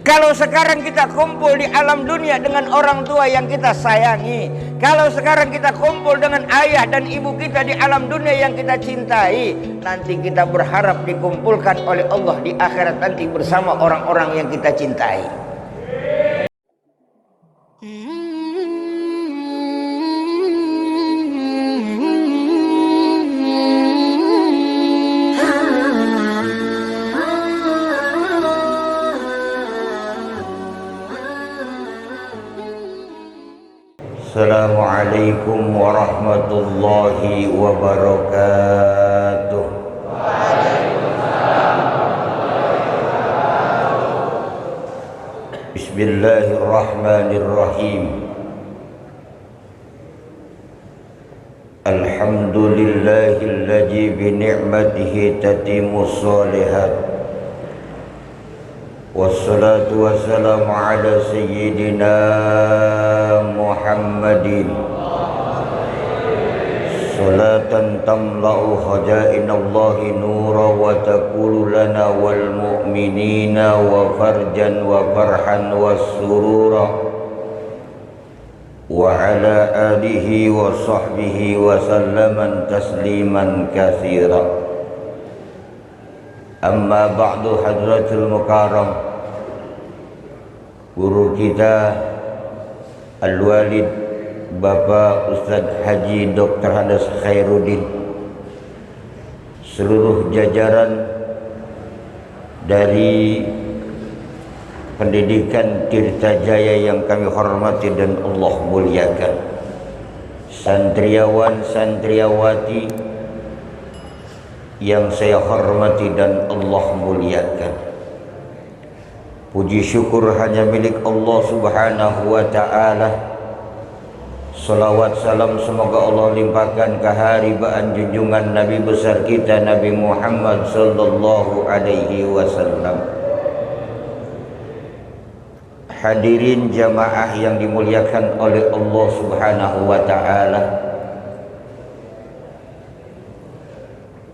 Kalau sekarang kita kumpul di alam dunia dengan orang tua yang kita sayangi, kalau sekarang kita kumpul dengan ayah dan ibu kita di alam dunia yang kita cintai, nanti kita berharap dikumpulkan oleh Allah di akhirat nanti bersama orang-orang yang kita cintai. Assalamualaikum warahmatullahi wabarakatuh. Bismillahirrahmanirrahim. Alhamdulillahilladzi bi ni'matihi tatimmus shalihat. Wassalatu wassalamu ala sayyidina Muhammadin salatan tamla'u khajainallahi nura wa taqulu lana wal mu'minina wa farjan wa farhan wa surura wa ala alihi wa sahbihi wa sallaman tasliman katsira. Amma ba'du, hadratul mukarram, guru kita Al-Walid Bapak Ustadz Haji Dr. Hadas Khairuddin, seluruh jajaran dari pendidikan Tirta Jaya yang kami hormati dan Allah muliakan, santriawan santriawati yang saya hormati dan Allah muliakan. Puji syukur hanya milik Allah subhanahu wa ta'ala. Salawat salam semoga Allah limpahkan keharibaan junjungan Nabi besar kita Nabi Muhammad sallallahu alaihi wasallam. Hadirin jamaah yang dimuliakan oleh Allah subhanahu wa ta'ala,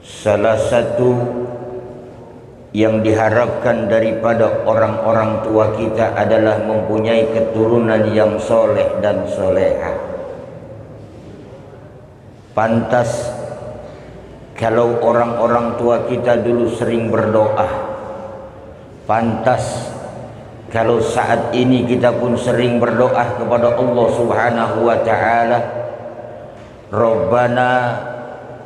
salah satu yang diharapkan daripada orang-orang tua kita adalah mempunyai keturunan yang soleh dan soleha. Pantas kalau orang-orang tua kita dulu sering berdoa, pantas kalau saat ini kita pun sering berdoa kepada Allah subhanahu wa ta'ala, Rabbana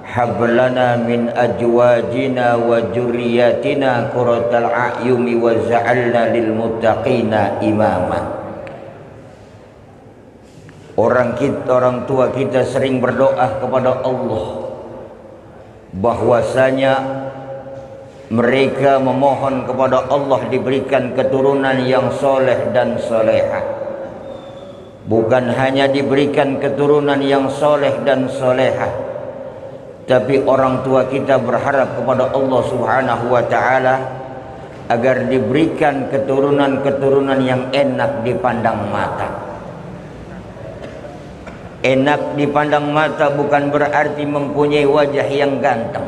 hablana min ajwajina wa dzurriyyatina qurratal a'yuni waj'alna lil muttaqina imama. Orang tua kita sering berdoa kepada Allah bahwasanya mereka memohon kepada Allah diberikan keturunan yang soleh dan soleha. Bukan hanya diberikan keturunan yang soleh dan soleha, tapi orang tua kita berharap kepada Allah subhanahu wa ta'ala agar diberikan keturunan-keturunan yang enak dipandang mata. Enak dipandang mata bukan berarti mempunyai wajah yang ganteng.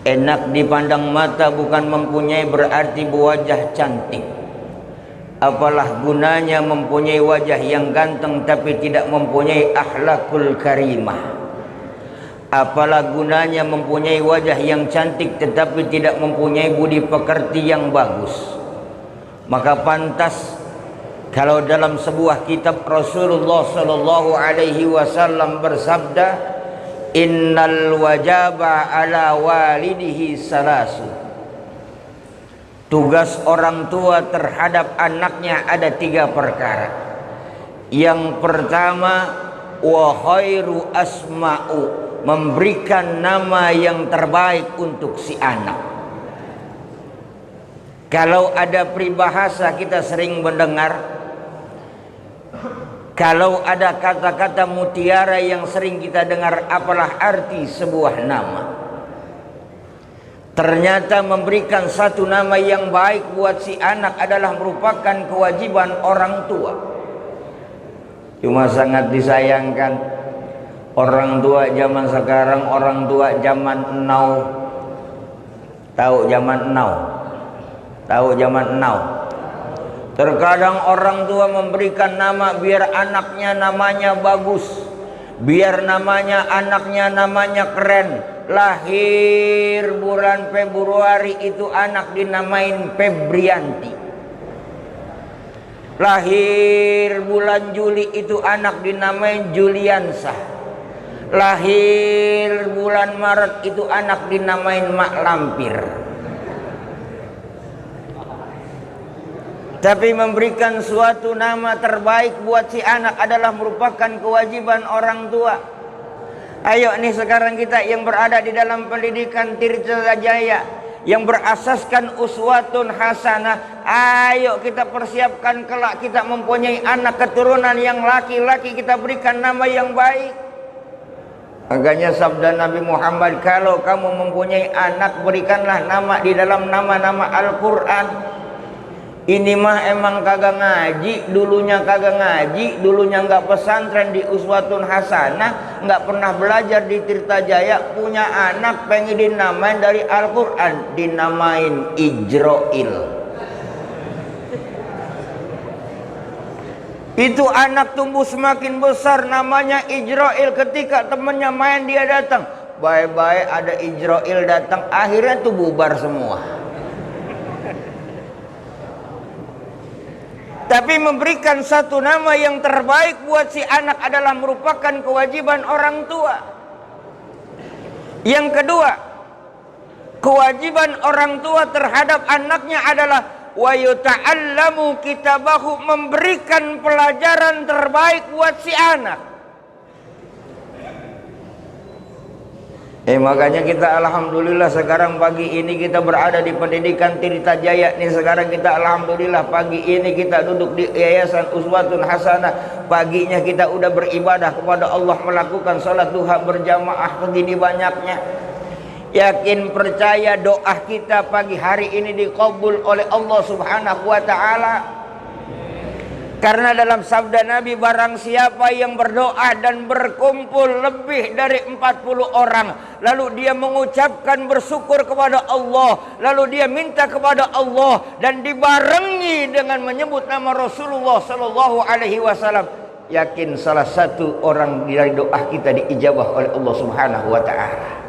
Enak dipandang mata bukan mempunyai berarti berwajah cantik. Apalah gunanya mempunyai wajah yang ganteng tapi tidak mempunyai akhlakul karimah. Apalah gunanya mempunyai wajah yang cantik tetapi tidak mempunyai budi pekerti yang bagus. Maka pantas kalau dalam sebuah kitab Rasulullah sallallahu alaihi wasallam bersabda, innal wajaba ala walidihi salasu. Tugas orang tua terhadap anaknya ada 3 perkara. Yang pertama, wa khairu asma'u, memberikan nama yang terbaik untuk si anak. Kalau ada peribahasa kita sering mendengar, kalau ada kata-kata mutiara yang sering kita dengar, apalah arti sebuah nama? Ternyata memberikan satu nama yang baik buat si anak adalah merupakan kewajiban orang tua. Cuma sangat disayangkan orang tua zaman sekarang, orang tua zaman now. Tahu zaman now? Tahu zaman now? Terkadang orang tua memberikan nama biar anaknya namanya bagus, biar namanya anaknya namanya keren. Lahir bulan Februari itu anak dinamain Febrianti. Lahir bulan Juli itu anak dinamain Juliansah. Lahir bulan Maret itu anak dinamain Mak Lampir. Tapi memberikan suatu nama terbaik buat si anak adalah merupakan kewajiban orang tua. Ayo nih sekarang kita yang berada di dalam pendidikan Tirta Jaya, yang berasaskan uswatun hasanah, ayo kita persiapkan kelak kita mempunyai anak keturunan yang laki-laki, kita berikan nama yang baik. Makanya sabda Nabi Muhammad, kalau kamu mempunyai anak, berikanlah nama di dalam nama-nama Al-Quran. Ini mah emang kagak ngaji, dulunya kagak ngaji, dulunya nggak pesantren di Uswatun Hasanah, nggak pernah belajar di Tirta Jaya, punya anak pengen dinamain dari Al-Quran, dinamain Ijroil. Itu anak tumbuh semakin besar, namanya Ijroil. Ketika temennya main dia datang, bye-bye ada Ijroil datang, akhirnya tuh bubar semua. Tapi memberikan satu nama yang terbaik buat si anak adalah merupakan kewajiban orang tua. Yang kedua, kewajiban orang tua terhadap anaknya adalah wa yuta'allamu kitabahu, memberikan pelajaran terbaik buat si anak. Makanya kita alhamdulillah sekarang pagi ini kita berada di pendidikan Tirta Jaya nih. Sekarang kita alhamdulillah pagi ini kita duduk di Yayasan Uswatun Hasanah. Paginya kita udah beribadah kepada Allah, melakukan salat duha berjamaah begini banyaknya. Yakin percaya doa kita pagi hari ini dikabul oleh Allah Subhanahu wa taala. Karena dalam sabda Nabi, barang siapa yang berdoa dan berkumpul lebih dari 40 orang, lalu dia mengucapkan bersyukur kepada Allah, lalu dia minta kepada Allah dan dibarengi dengan menyebut nama Rasulullah Sallallahu Alaihi Wasallam, yakin salah satu orang dari doa kita diijabah oleh Allah Subhanahu Wa Taala.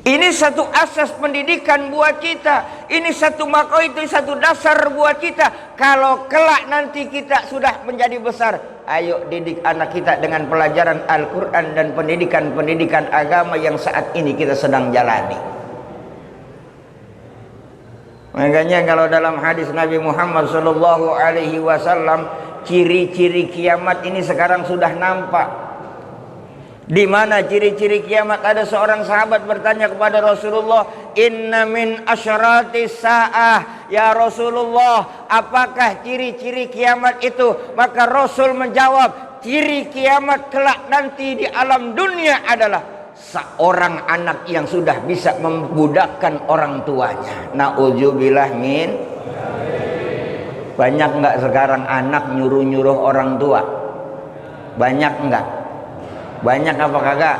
Ini satu asas pendidikan buat kita. Ini satu mako, itu satu dasar buat kita. Kalau kelak nanti kita sudah menjadi besar, ayo didik anak kita dengan pelajaran Al-Quran dan pendidikan-pendidikan agama yang saat ini kita sedang jalani. Makanya kalau dalam hadis Nabi Muhammad SAW, ciri-ciri kiamat ini sekarang sudah nampak. Di mana ciri-ciri kiamat? Ada seorang sahabat bertanya kepada Rasulullah, "Inna min asyaratis sa'ah ya Rasulullah, apakah ciri-ciri kiamat itu?" Maka Rasul menjawab, ciri kiamat kelak nanti di alam dunia adalah seorang anak yang sudah bisa membudakkan orang tuanya. Na'udzubillah min. Banyak enggak sekarang anak nyuruh-nyuruh orang tua? Banyak enggak? Banyak apa kagak?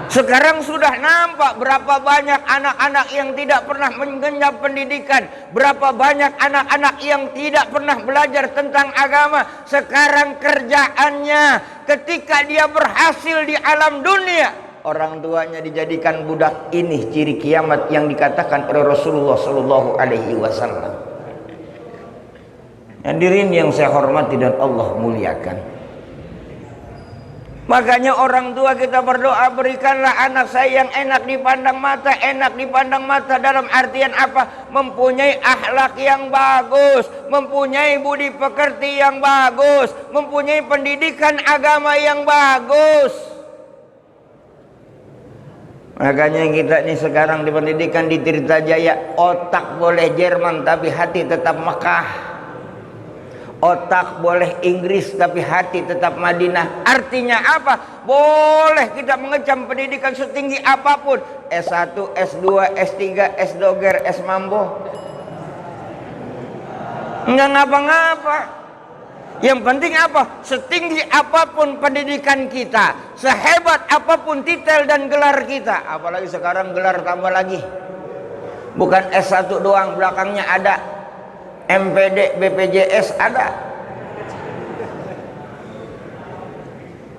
Sekarang sudah nampak berapa banyak anak-anak yang tidak pernah mengenyam pendidikan, berapa banyak anak-anak yang tidak pernah belajar tentang agama. Sekarang kerjaannya ketika dia berhasil di alam dunia, orang tuanya dijadikan budak. Ini ciri kiamat yang dikatakan oleh Rasulullah Sallallahu Alaihi Wasallam. Hadirin yang saya hormati dan Allah muliakan. Makanya orang tua kita berdoa, berikanlah anak saya yang enak dipandang mata. Enak dipandang mata dalam artian apa? Mempunyai akhlak yang bagus, mempunyai budi pekerti yang bagus, mempunyai pendidikan agama yang bagus. Makanya kita nih sekarang di pendidikan di Tirta Jaya, otak boleh Jerman tapi hati tetap Mekah. Otak boleh Inggris tapi hati tetap Madinah. Artinya apa? Boleh kita mengecam pendidikan setinggi apapun, S1, S2, S3, S-Doger, S-Mambo, enggak ngapa-ngapa. Yang penting apa? Setinggi apapun pendidikan kita, sehebat apapun titel dan gelar kita, apalagi sekarang gelar tambah lagi, bukan S1 doang, belakangnya ada MPD, BPJS ada.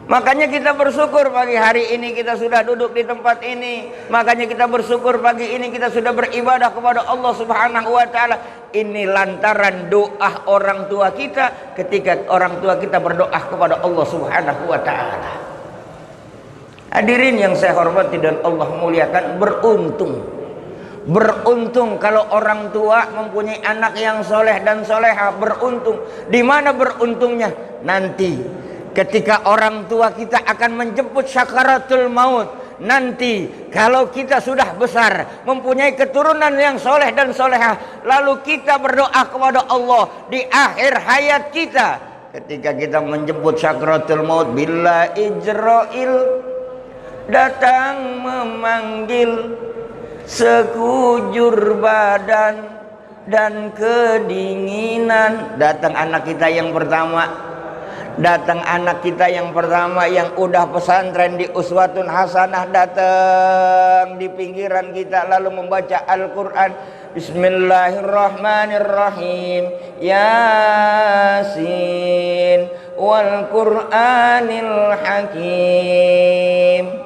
Makanya kita bersyukur pagi hari ini kita sudah duduk di tempat ini. Makanya kita bersyukur pagi ini kita sudah beribadah kepada Allah Subhanahu wa taala. Ini lantaran doa orang tua kita ketika orang tua kita berdoa kepada Allah Subhanahu wa taala. Hadirin yang saya hormati dan Allah muliakan, beruntung kalau orang tua mempunyai anak yang soleh dan soleha. Beruntung. Di mana beruntungnya? Nanti ketika orang tua kita akan menjemput sakaratul maut, nanti kalau kita sudah besar, mempunyai keturunan yang soleh dan soleha, lalu kita berdoa kepada Allah di akhir hayat kita, ketika kita menjemput sakaratul maut, bila Ijrail datang memanggil, sekujur badan dan kedinginan. Datang anak kita yang pertama, datang anak kita yang pertama yang udah pesantren di Uswatun Hasanah, datang di pinggiran kita lalu membaca Al-Quran. Bismillahirrahmanirrahim. Yasin wal Qur'anil Hakim.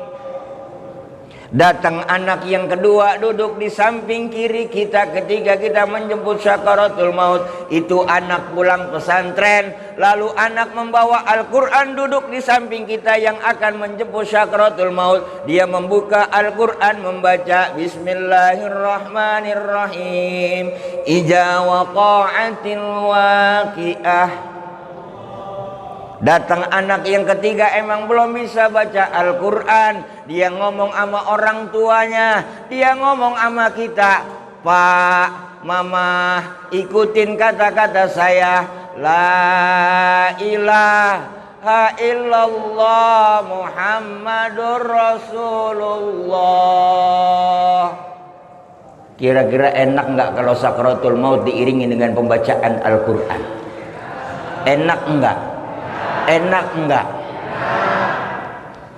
Datang anak yang kedua duduk di samping kiri kita ketika kita menjemput sakaratul maut. Itu anak pulang pesantren, lalu anak membawa Al-Quran duduk di samping kita yang akan menjemput sakaratul maut. Dia membuka Al-Quran membaca Bismillahirrahmanirrahim. Iza waqa'atil waqi'ah. Datang anak yang ketiga emang belum bisa baca Al-Quran. Dia ngomong sama orang tuanya, dia ngomong sama kita, Pak, Mama, ikutin kata-kata saya, la ilaha illallah Muhammadur Rasulullah. Kira-kira enak nggak kalau sakaratul maut diiringi dengan pembacaan Al-Quran? Enak enggak? Enak enggak?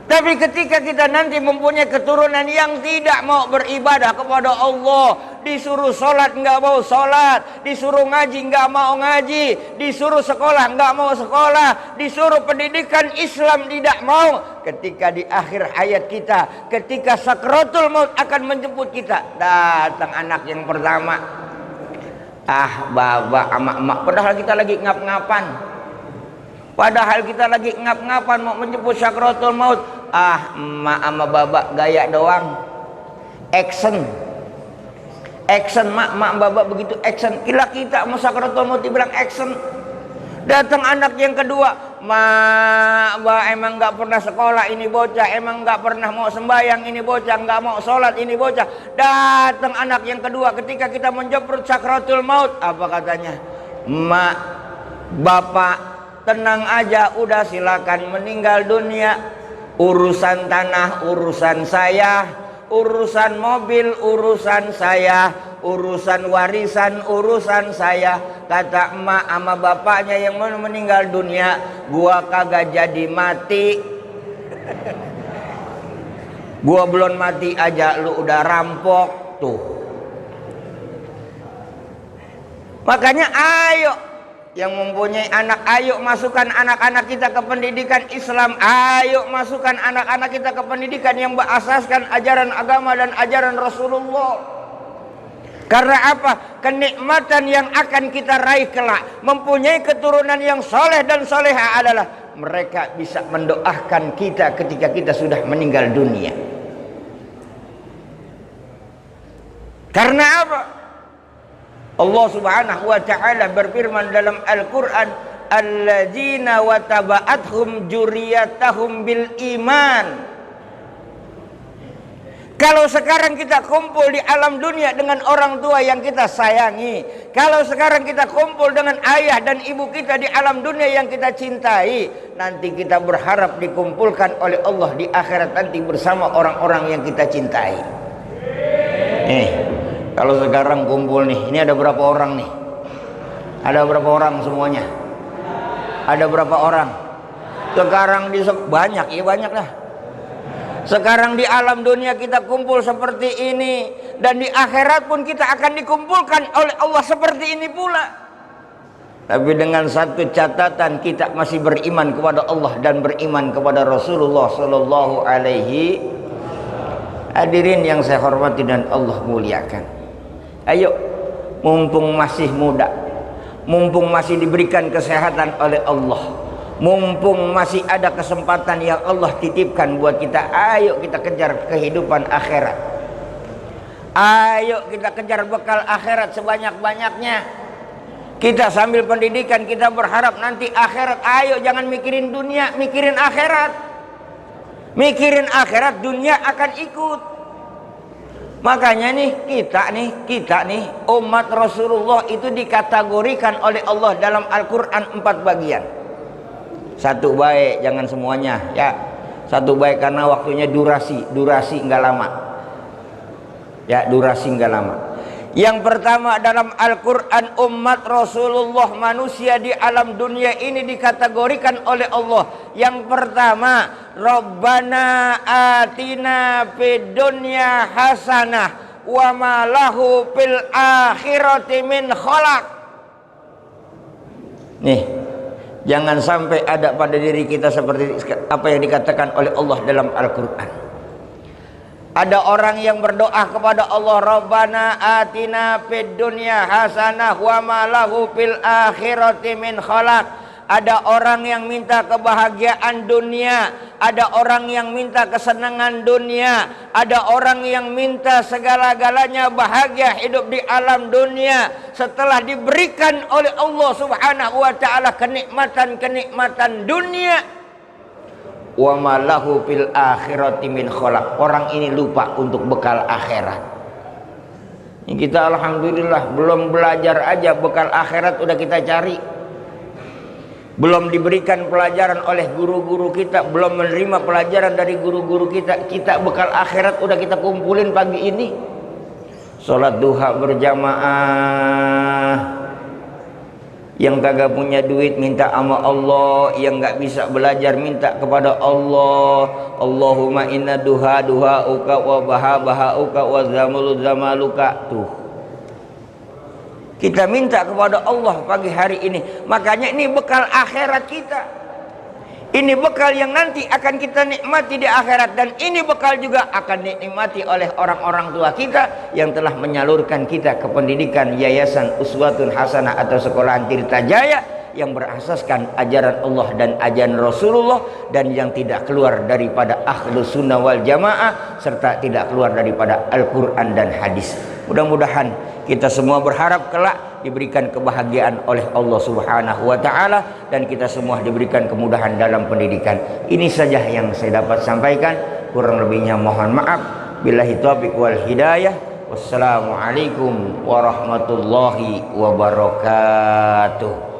Tapi ketika kita nanti mempunyai keturunan yang tidak mau beribadah kepada Allah, disuruh sholat nggak mau sholat, disuruh ngaji nggak mau ngaji, disuruh sekolah nggak mau sekolah, disuruh pendidikan Islam tidak mau. Ketika di akhir hayat kita, ketika sakaratul maut akan menjemput kita, datang anak yang pertama, bapak, emak, padahal kita lagi ngap-ngapan. Padahal kita lagi ngap-ngapan mau menjemput sakaratul maut. Emak sama babak gaya doang. Action, mak babak begitu action. Kira kita mau sakaratul maut dibilang action. Datang anak yang kedua, mak emang nggak pernah sekolah ini bocah, emang nggak pernah mau sembahyang ini bocah, nggak mau sholat ini bocah. Datang anak yang kedua ketika kita menjemput sakaratul maut, apa katanya? Mak, bapak, tenang aja, udah silakan meninggal dunia. Urusan tanah urusan saya, urusan mobil urusan saya, urusan warisan urusan saya. Kata emak sama bapaknya yang mau meninggal dunia, gua kagak jadi mati. Gua belum mati aja lu udah rampok tuh. Makanya ayo yang mempunyai anak, ayo masukkan anak-anak kita ke pendidikan Islam. Ayo masukkan anak-anak kita ke pendidikan yang berasaskan ajaran agama dan ajaran Rasulullah. Karena apa? Kenikmatan yang akan kita raih kelak, mempunyai keturunan yang soleh dan soleha adalah mereka bisa mendoakan kita ketika kita sudah meninggal dunia. Karena apa? Allah Subhanahu wa taala berfirman dalam Al-Qur'an, alladzina wataba'athum dzurriyyatahum bil iman. Kalau sekarang kita kumpul di alam dunia dengan orang tua yang kita sayangi, kalau sekarang kita kumpul dengan ayah dan ibu kita di alam dunia yang kita cintai, nanti kita berharap dikumpulkan oleh Allah di akhirat nanti bersama orang-orang yang kita cintai. Kalau sekarang kumpul nih, ini ada berapa orang nih? Ada berapa orang semuanya? Ada berapa orang? Sekarang banyak, ya banyak lah. Sekarang di alam dunia kita kumpul seperti ini, dan di akhirat pun kita akan dikumpulkan oleh Allah seperti ini pula. Tapi dengan satu catatan, kita masih beriman kepada Allah dan beriman kepada Rasulullah sallallahu alaihi. Hadirin yang saya hormati dan Allah muliakan. Ayo, mumpung masih muda, mumpung masih diberikan kesehatan oleh Allah, mumpung masih ada kesempatan yang Allah titipkan buat kita, ayo kita kejar kehidupan akhirat. Ayo kita kejar bekal akhirat sebanyak-banyaknya. Kita sambil pendidikan, kita berharap nanti akhirat. Ayo jangan mikirin dunia, mikirin akhirat. Mikirin akhirat, dunia akan ikut. Makanya kita nih umat Rasulullah itu dikategorikan oleh Allah dalam Al-Quran 4 bagian. Satu baik, jangan semuanya ya. Satu baik karena waktunya durasi nggak lama. Ya, durasi nggak lama. Yang pertama, dalam Al-Quran umat Rasulullah, manusia di alam dunia ini dikategorikan oleh Allah. Yang pertama, Rabbana atina fid dunya hasanah wa ma lahu fil akhirati min khalaq. Nih, jangan sampai ada pada diri kita seperti apa yang dikatakan oleh Allah dalam Al-Quran. Ada orang yang berdoa kepada Allah, Rabbana atina fid dunya hasanah wa ma lahu fil akhirati min khalaq. Ada orang yang minta kebahagiaan dunia, ada orang yang minta kesenangan dunia, ada orang yang minta segala-galanya bahagia hidup di alam dunia setelah diberikan oleh Allah Subhanahu wa taala kenikmatan-kenikmatan dunia. Wa ma lahu fil akhirati min khalaq. Orang ini lupa untuk bekal akhirat. Ini kita alhamdulillah belum belajar aja bekal akhirat udah kita cari. Belum diberikan pelajaran oleh guru-guru kita, belum menerima pelajaran dari guru-guru kita. Kita bekal akhirat udah kita kumpulin pagi ini. Salat duha berjamaah. Yang kagak punya duit minta sama Allah, yang nggak bisa belajar minta kepada Allah. Allahumma inna duhauka wa bahauka wa zamaluka. Tuh, kita minta kepada Allah pagi hari ini. Makanya ini bekal akhirat kita. Ini bekal yang nanti akan kita nikmati di akhirat. Dan ini bekal juga akan dinikmati oleh orang-orang tua kita yang telah menyalurkan kita ke pendidikan Yayasan Uswatun Hasanah atau Sekolahan Tirta Jaya yang berasaskan ajaran Allah dan ajaran Rasulullah, dan yang tidak keluar daripada Ahlus Sunnah wal Jamaah serta tidak keluar daripada Al-Quran dan hadis. Mudah-mudahan kita semua berharap kelak diberikan kebahagiaan oleh Allah Subhanahu wa taala, dan kita semua diberikan kemudahan dalam pendidikan. Ini saja yang saya dapat sampaikan, kurang lebihnya mohon maaf. Billahi taufiq wal hidayah. Wassalamualaikum warahmatullahi wabarakatuh.